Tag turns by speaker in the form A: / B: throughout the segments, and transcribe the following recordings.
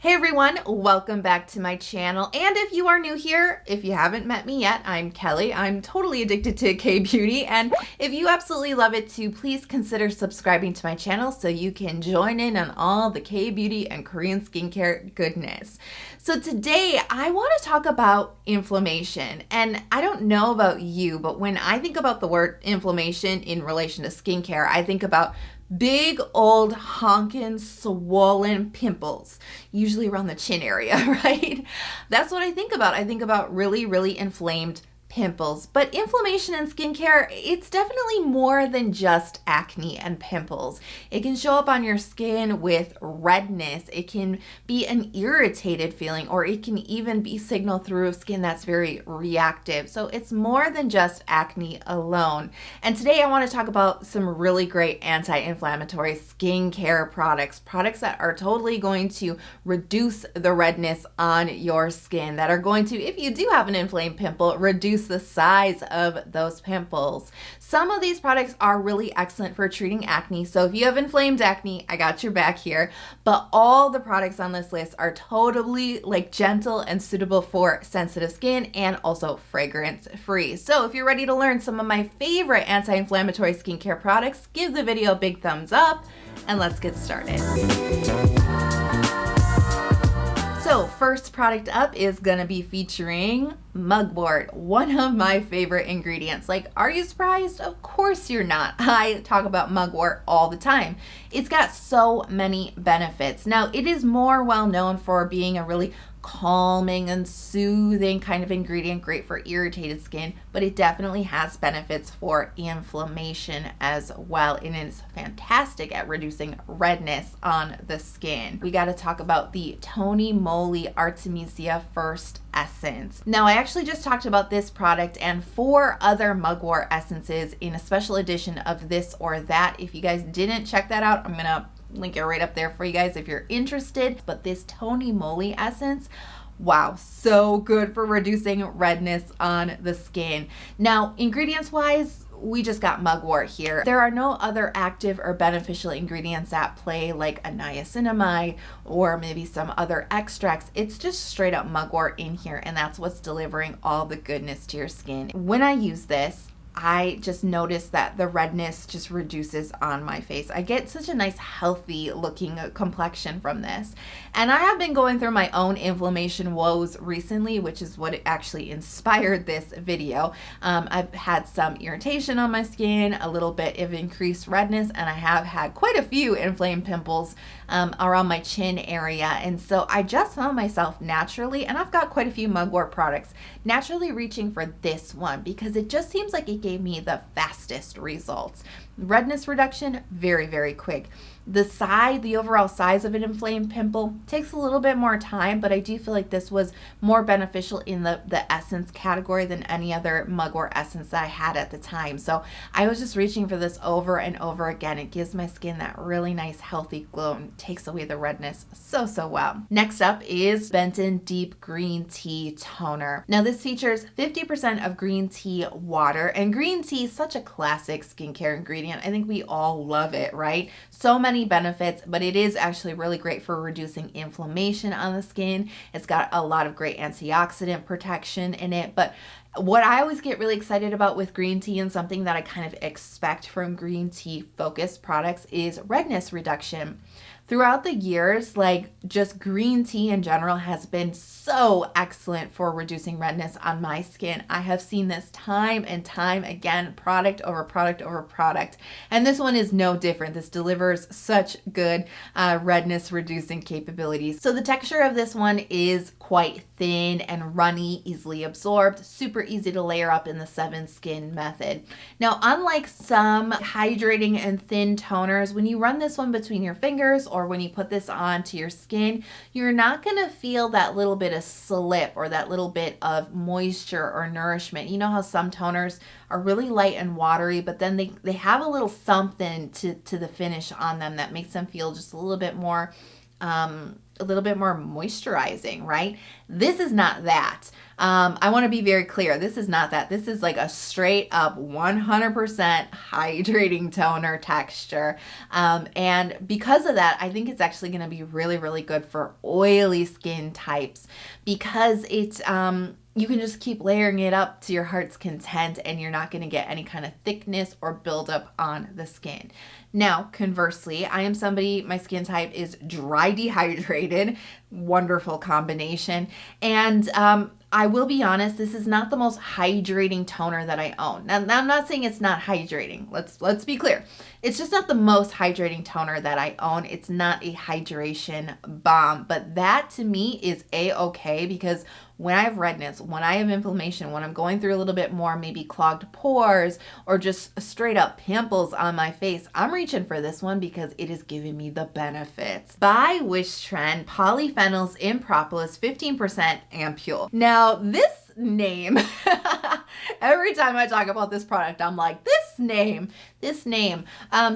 A: Hey everyone, welcome back to my channel. And if you are new here, if you haven't met me yet, I'm Kelly. I'm totally addicted to K-beauty, and if you absolutely love it too, please consider subscribing to my channel so you can join in on all the K-beauty and Korean skincare goodness. So today I want to talk about inflammation, and I don't know about you, but when I think about the word inflammation in relation to skincare, I think about big old honkin' swollen pimples, usually around the chin area, right? That's what I think about. I think about really inflamed pimples. But inflammation in skincare, it's definitely more than just acne and pimples. It can show up on your skin with redness. It can be an irritated feeling, or it can even be signaled through skin that's very reactive. So it's more than just acne alone. And today I want to talk about some really great anti-inflammatory skincare products that are totally going to reduce the redness on your skin, that are going to, if you do have an inflamed pimple, reduce the size of those pimples. Some of these products are really excellent for treating acne. So if you have inflamed acne, I got your back here. But all the products on this list are totally gentle and suitable for sensitive skin, and also fragrance free. So if you're ready to learn some of my favorite anti-inflammatory skincare products, give the video a big thumbs up and let's get started. So first product up is gonna be featuring Mugwort, one of my favorite ingredients. Are you surprised? Of course you're not. I talk about Mugwort all the time. It's got so many benefits. Now, it is more well known for being a really calming and soothing kind of ingredient, great for irritated skin, but it definitely has benefits for inflammation as well, and it's fantastic at reducing redness on the skin. We got to talk about the Moly Artemisia First Essence. Now, I actually just talked about this product and 4 other Mugwort essences in a special edition of This or That. If you guys didn't check that out, I'm gonna link it right up there for you guys if you're interested. But this Moly essence, wow, so good for reducing redness on the skin. Now, ingredients wise, we just got Mugwort here. There are no other active or beneficial ingredients at play, like a niacinamide or maybe some other extracts. It's just straight up Mugwort in here, and that's what's delivering all the goodness to your skin. When I use this, I just noticed that the redness just reduces on my face. I get such a nice healthy looking complexion from this. And I have been going through my own inflammation woes recently, which is what actually inspired this video. I've had some irritation on my skin, a little bit of increased redness, and I have had quite a few inflamed pimples around my chin area. And so I just found myself naturally, and I've got quite a few Mugwort products, naturally reaching for this one because it just seems like it gave me the fastest results. Redness reduction, very quick. The overall size of an inflamed pimple takes a little bit more time, but I do feel like this was more beneficial in the essence category than any other Mugwort essence that I had at the time. So I was just reaching for this over and over again. It gives my skin that really nice healthy glow and takes away the redness so well. Next up is Benton Deep Green Tea Toner. Now this features 50% of green tea water, and green tea is such a classic skincare ingredient. I think we all love it, right? So many benefits, but it is actually really great for reducing inflammation on the skin. It's got a lot of great antioxidant protection in it. But what I always get really excited about with green tea, and something that I kind of expect from green tea focused products, is redness reduction. Throughout the years, just green tea in general has been so excellent for reducing redness on my skin. I have seen this time and time again, product over product over product. And this one is no different. This delivers such good redness reducing capabilities. So the texture of this one is quite thin and runny, easily absorbed, super easy to layer up in the 7 skin method. Now, unlike some hydrating and thin toners, when you run this one between your fingers or when you put this onto your skin, you're not going to feel that little bit of slip or that little bit of moisture or nourishment. You know how some toners are really light and watery, but then they have a little something to the finish on them that makes them feel just a little bit more a little bit more moisturizing, right? This is not that. I want to be very clear. This is not that. This is like a straight up 100% hydrating toner texture. And because of that, I think it's actually going to be really, really good for oily skin types because it's, you can just keep layering it up to your heart's content and you're not going to get any kind of thickness or buildup on the skin. Now, conversely, I am somebody, my skin type is dry dehydrated, wonderful combination. And I will be honest, this is not the most hydrating toner that I own. Now I'm not saying it's not hydrating. Let's be clear. It's just not the most hydrating toner that I own. It's not a hydration bomb, but that to me is a-okay because when I have redness, when I have inflammation, when I'm going through a little bit more maybe clogged pores or just straight up pimples on my face, I'm reaching for this one because it is giving me the benefits. By Wishtrend Polyphenols in Propolis 15% Ampoule. Now this name, every time I talk about this product, I'm like, this name.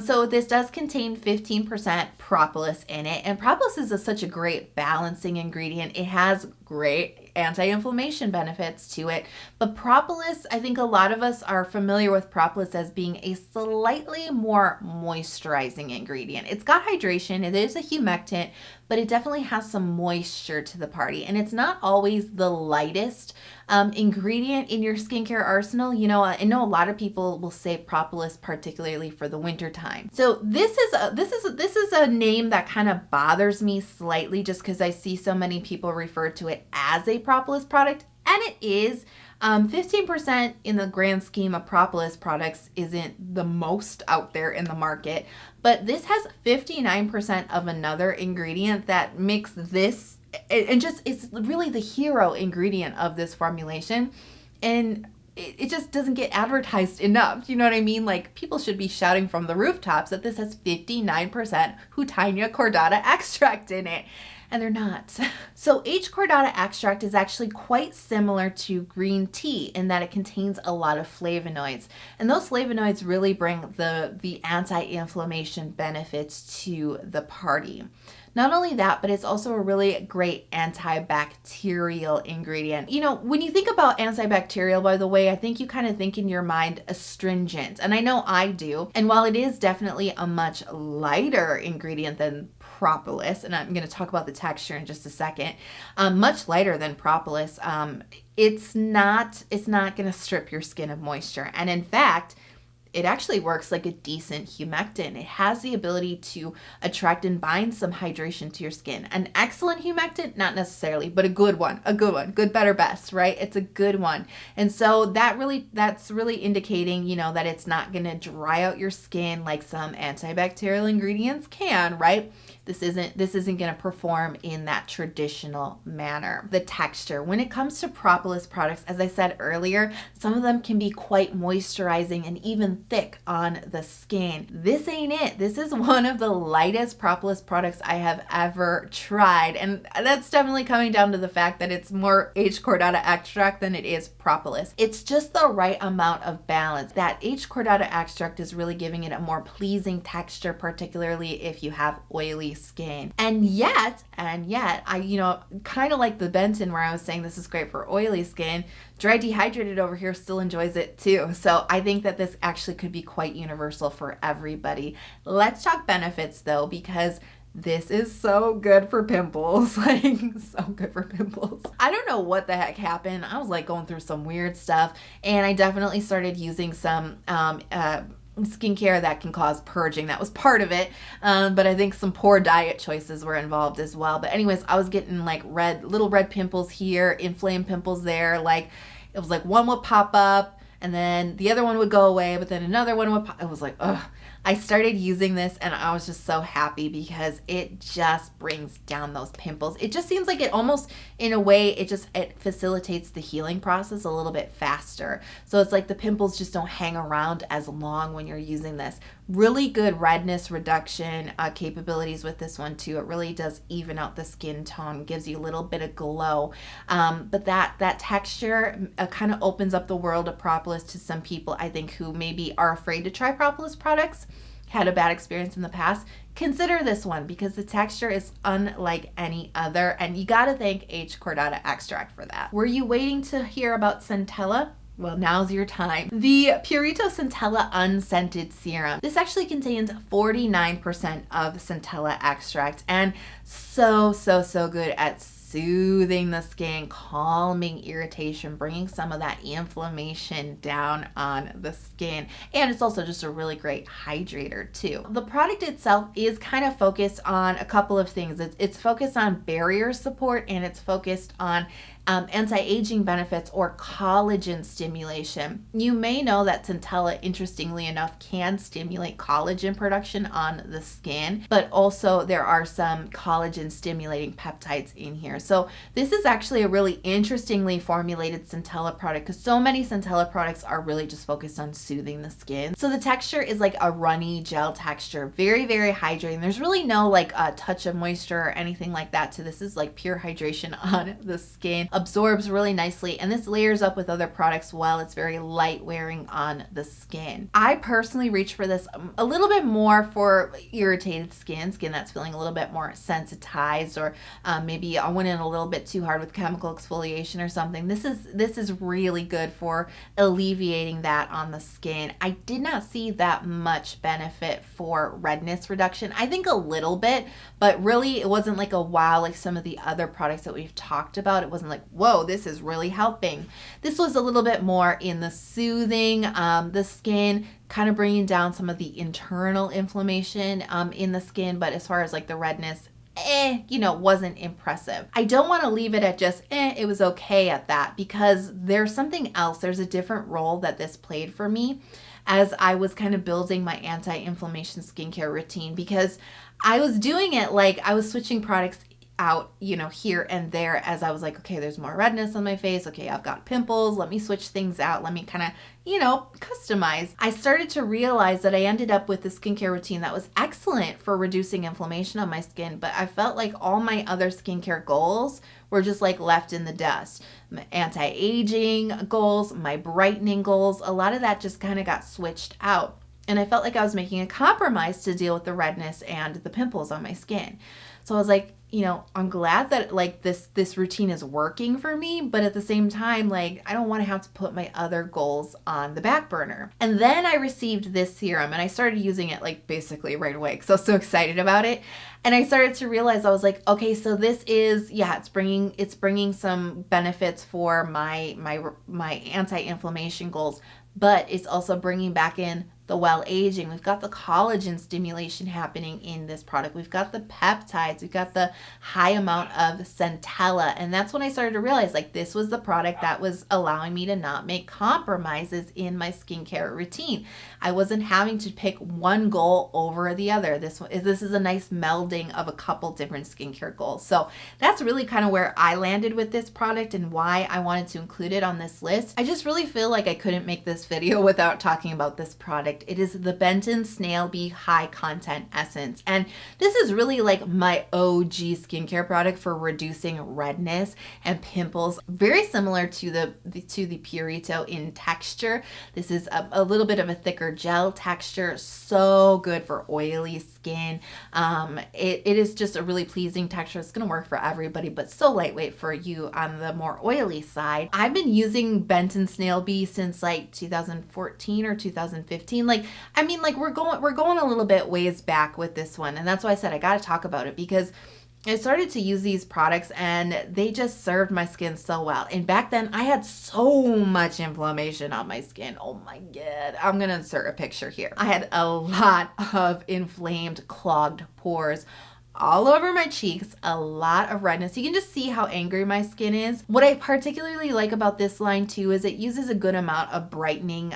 A: So this does contain 15% propolis in it. And propolis is such a great balancing ingredient. It has great anti-inflammation benefits to it. But propolis, I think a lot of us are familiar with propolis as being a slightly more moisturizing ingredient. It's got hydration. It is a humectant, but it definitely has some moisture to the party. And it's not always the lightest ingredient in your skincare arsenal. You know, I know a lot of people will say propolis particularly for the winter time. So this is a name that kind of bothers me slightly just because I see so many people refer to it as a propolis product, and it is. 15% in the grand scheme of propolis products isn't the most out there in the market, but this has 59% of another ingredient that makes this, and just it's really the hero ingredient of this formulation, and it just doesn't get advertised enough. You know what I mean? Like, people should be shouting from the rooftops that this has 59% Hutainia cordata extract in it. And they're not. So H. cordata extract is actually quite similar to green tea in that it contains a lot of flavonoids. And those flavonoids really bring the anti-inflammation benefits to the party. Not only that, but it's also a really great antibacterial ingredient. You know, when you think about antibacterial, by the way, I think you kind of think in your mind astringent. And I know I do. And while it is definitely a much lighter ingredient than propolis, and I'm going to talk about the texture in just a second, much lighter than propolis, it's not going to strip your skin of moisture. And in fact, it actually works like a decent humectant. It has the ability to attract and bind some hydration to your skin. An excellent humectant, not necessarily, but a good one, good, better, best, right? It's a good one. And so that's really indicating, you know, that it's not going to dry out your skin like some antibacterial ingredients can, right? This isn't going to perform in that traditional manner. The texture, when it comes to propolis products, as I said earlier, some of them can be quite moisturizing and even thick on the skin. This ain't it. This is one of the lightest propolis products I have ever tried. And that's definitely coming down to the fact that it's more H. cordata extract than it is propolis. It's just the right amount of balance. That H. cordata extract is really giving it a more pleasing texture, particularly if you have oily skin. And yet, I, you know, kind of like the Benton where I was saying this is great for oily skin, dry dehydrated over here still enjoys it too. So I think that this actually could be quite universal for everybody. Let's talk benefits though, because this is so good for pimples, like so good for pimples. I don't know what the heck happened. I was like going through some weird stuff, and I definitely started using some skincare that can cause purging. That was part of it, but I think some poor diet choices were involved as well. But anyways, I was getting like little red pimples here, inflamed pimples there. Like, it was like one would pop up and then the other one would go away, but then another one would pop. It was like, ugh. I started using this and I was just so happy because it just brings down those pimples. It just seems like it almost, in a way, it facilitates the healing process a little bit faster. So it's like the pimples just don't hang around as long when you're using this. Really good redness reduction capabilities with this one too. It really does even out the skin tone, gives you a little bit of glow. But that texture kind of opens up the world of propolis to some people, I think, who maybe are afraid to try propolis products. had a bad experience in the past, consider this one because the texture is unlike any other, and you gotta thank H. cordata extract for that. Were you waiting to hear about Centella? Well, now's your time. The Purito Centella Unscented Serum. This actually contains 49% of Centella extract and so good at soothing the skin, calming irritation, bringing some of that inflammation down on the skin. And it's also just a really great hydrator too. The product itself is kind of focused on a couple of things. It's focused on barrier support, and it's focused on anti-aging benefits or collagen stimulation. You may know that Centella, interestingly enough, can stimulate collagen production on the skin, but also there are some collagen stimulating peptides in here. So this is actually a really interestingly formulated Centella product because so many Centella products are really just focused on soothing the skin. So the texture is like a runny gel texture, very hydrating. There's really no like a touch of moisture or anything like that to this. Is like pure hydration on the skin. Absorbs really nicely, and this layers up with other products well. It's very light wearing on the skin. I personally reach for this a little bit more for irritated skin that's feeling a little bit more sensitized, or maybe I went in a little bit too hard with chemical exfoliation or something. This is really good for alleviating that on the skin. I did not see that much benefit for redness reduction. I think a little bit, but really it wasn't like a wow like some of the other products that we've talked about. It wasn't like, whoa, this is really helping. This was a little bit more in the soothing the skin, kind of bringing down some of the internal inflammation in the skin. But as far as like the redness, wasn't impressive. I don't want to leave it at just, it was okay at that, because there's something else. There's a different role that this played for me as I was kind of building my anti-inflammation skincare routine, because I was doing it like I was switching products out, here and there as I was like, okay, there's more redness on my face. Okay, I've got pimples. Let me switch things out. Let me kind of, customize. I started to realize that I ended up with a skincare routine that was excellent for reducing inflammation on my skin, but I felt like all my other skincare goals were just like left in the dust. My anti-aging goals, my brightening goals, a lot of that just kind of got switched out. And I felt like I was making a compromise to deal with the redness and the pimples on my skin. So I was like, I'm glad that like this routine is working for me, but at the same time, like I don't want to have to put my other goals on the back burner. And then I received this serum and I started using it like basically right away because I was so excited about it. And I started to realize, I was like, okay, so this is, it's bringing some benefits for my anti-inflammation goals, but it's also bringing back in the well aging. We've got the collagen stimulation happening in this product. We've got the peptides. We've got the high amount of Centella. And that's when I started to realize like this was the product that was allowing me to not make compromises in my skincare routine. I wasn't having to pick one goal over the other. This is a nice melding of a couple different skincare goals. So that's really kind of where I landed with this product and why I wanted to include it on this list. I just really feel like I couldn't make this video without talking about this product. It is the Benton Snail Be High Content Essence. And this is really like my OG skincare product for reducing redness and pimples. Very similar to the Purito in texture. This is a little bit of a thicker gel texture. So good for oily skin. It is just a really pleasing texture. It's going to work for everybody, but so lightweight for you on the more oily side. I've been using Benton Snail Be since like 2014 or 2015. We're going a little bit ways back with this one. And that's why I said I got to talk about it, because I started to use these products and they just served my skin so well. And back then I had so much inflammation on my skin. Oh my God. I'm going to insert a picture here. I had a lot of inflamed, clogged pores all over my cheeks, a lot of redness. You can just see how angry my skin is. What I particularly like about this line too is it uses a good amount of brightening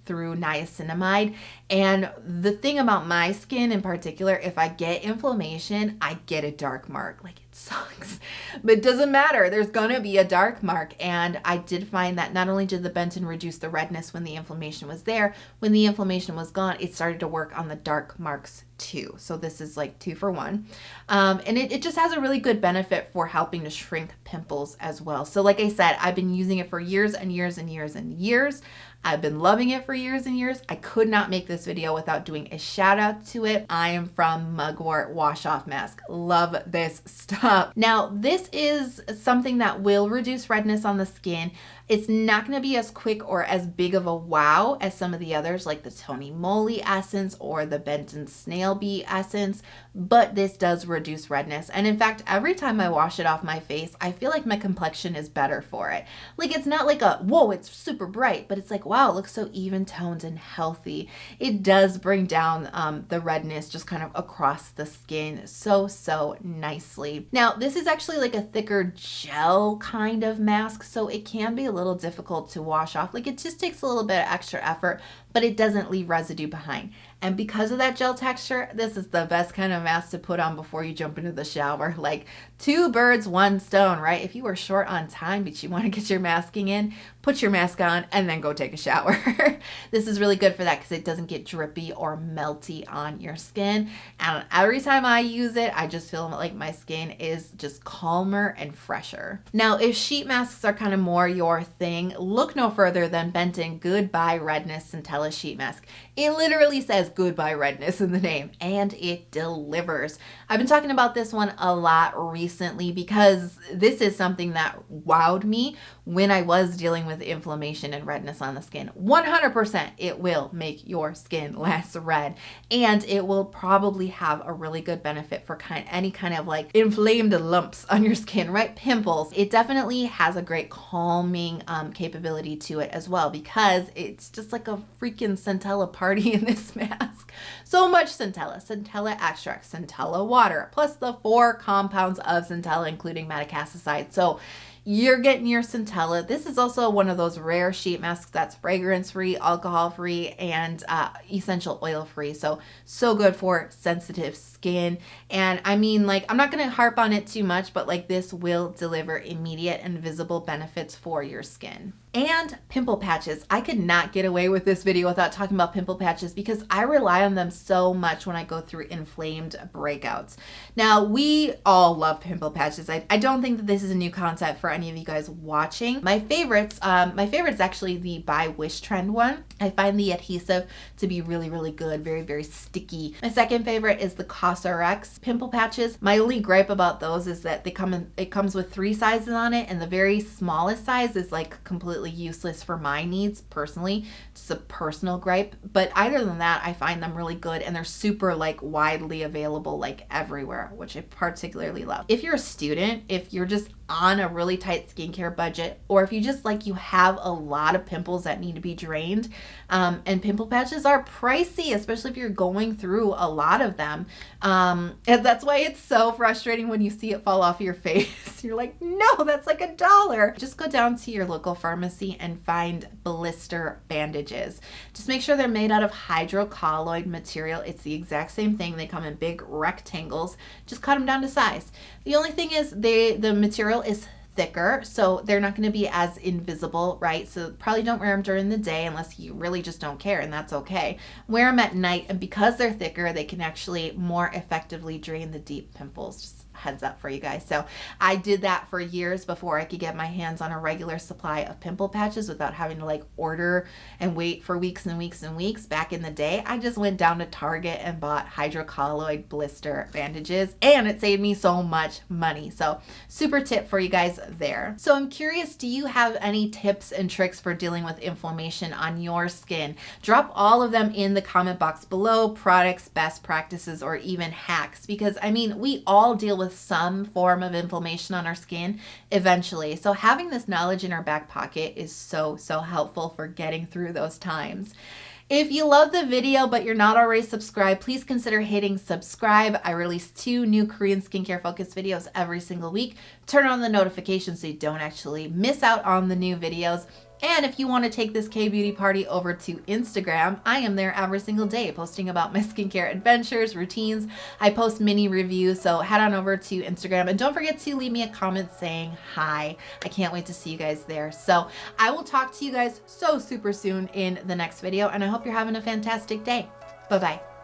A: through niacinamide. And the thing about my skin in particular, if I get inflammation, I get a dark mark. Like, it sucks, but it doesn't matter. There's gonna be a dark mark. And I did find that not only did the Benton reduce the redness when the inflammation was there, when the inflammation was gone, it started to work on the dark marks too. So this is like 2 for 1. And it just has a really good benefit for helping to shrink pimples as well. So like I said, I've been using it for years and years and years and years. I've been loving it for years and years. I could not make this video without doing a shout out to it. I am from Mugwort Wash Off Mask. Love this stuff. Now, this is something that will reduce redness on the skin. It's not going to be as quick or as big of a wow as some of the others like the Moly essence or the Benton Snail Be essence, but this does reduce redness. And in fact, every time I wash it off my face, I feel like my complexion is better for it. Like, it's not like a, whoa, it's super bright, but it's like, wow, it looks so even toned and healthy. It does bring down the redness just kind of across the skin so nicely. Now, this is actually like a thicker gel kind of mask, so it can be a little difficult to wash off. Like, it just takes a little bit of extra effort, but it doesn't leave residue behind. And because of that gel texture, this is the best kind of mask to put on before you jump into the shower. Like, 2 birds, 1 stone, right? If you are short on time, but you want to get your masking in, put your mask on and then go take a shower. This is really good for that because it doesn't get drippy or melty on your skin. And every time I use it, I just feel like my skin is just calmer and fresher. Now, if sheet masks are kind of more your thing, look no further than Benton Goodbye Redness Centella Sheet Mask. It literally says Goodbye Redness in the name, and it delivers. I've been talking about this one a lot recently because this is something that wowed me when I was dealing with inflammation and redness on the skin. 100% it will make your skin less red, and it will probably have a really good benefit for any kind of like inflamed lumps on your skin, right? Pimples. It definitely has a great calming capability to it as well, because it's just like a freaking centella party in this mask. So much centella extract, centella water, plus the 4 compounds of centella, including madecassoside. So you're getting your centella. This is also one of those rare sheet masks that's fragrance-free, alcohol-free, and essential oil-free. So good for sensitive skin. And I mean, like, I'm not going to harp on it too much, but like, this will deliver immediate and visible benefits for your skin. And pimple patches. I could not get away with this video without talking about pimple patches because I rely on them so much when I go through inflamed breakouts. Now, we all love pimple patches. I don't think that this is a new concept for any of you guys watching. My favorite's actually the by Wishtrend one. I find the adhesive to be really good, very sticky. My second favorite is the Cosrx pimple patches. My only gripe about those is that it comes with 3 sizes on it, and the very smallest size is like completely useless for my needs personally. It's a personal gripe, but other than that, I find them really good, and they're super like widely available like everywhere, which I particularly love. If you're a student, if you're just on a really tight skincare budget, or if you just like, you have a lot of pimples that need to be drained, and pimple patches are pricey, especially if you're going through a lot of them, and that's why it's so frustrating when you see it fall off your face. You're like, no, that's like $1. Just go down to your local pharmacy and find Blister bandages. Just make sure they're made out of hydrocolloid material. It's the exact same thing. They come in big rectangles. Just cut them down to size. The only thing is the material is thicker, so they're not going to be as invisible, right? So probably don't wear them during the day unless you really just don't care, and that's okay. Wear them at night, and because they're thicker, they can actually more effectively drain the deep pimples. Just heads up for you guys. So I did that for years before I could get my hands on a regular supply of pimple patches without having to like order and wait for weeks and weeks and weeks. Back in the day, I just went down to Target and bought hydrocolloid blister bandages, and it saved me so much money. So super tip for you guys there. So I'm curious, do you have any tips and tricks for dealing with inflammation on your skin? Drop all of them in the comment box below. Products, best practices, or even hacks, because I mean, we all deal with some form of inflammation on our skin eventually. So having this knowledge in our back pocket is so helpful for getting through those times. If you love the video but you're not already subscribed, please consider hitting subscribe. I release 2 new Korean skincare focused videos every single week. Turn on the notifications so you don't actually miss out on the new videos. And if you want to take this K-beauty party over to Instagram, I am there every single day posting about my skincare adventures, routines. I post mini reviews, so head on over to Instagram and don't forget to leave me a comment saying hi. I can't wait to see you guys there. So I will talk to you guys so super soon in the next video, and I hope you're having a fantastic day. Bye-bye.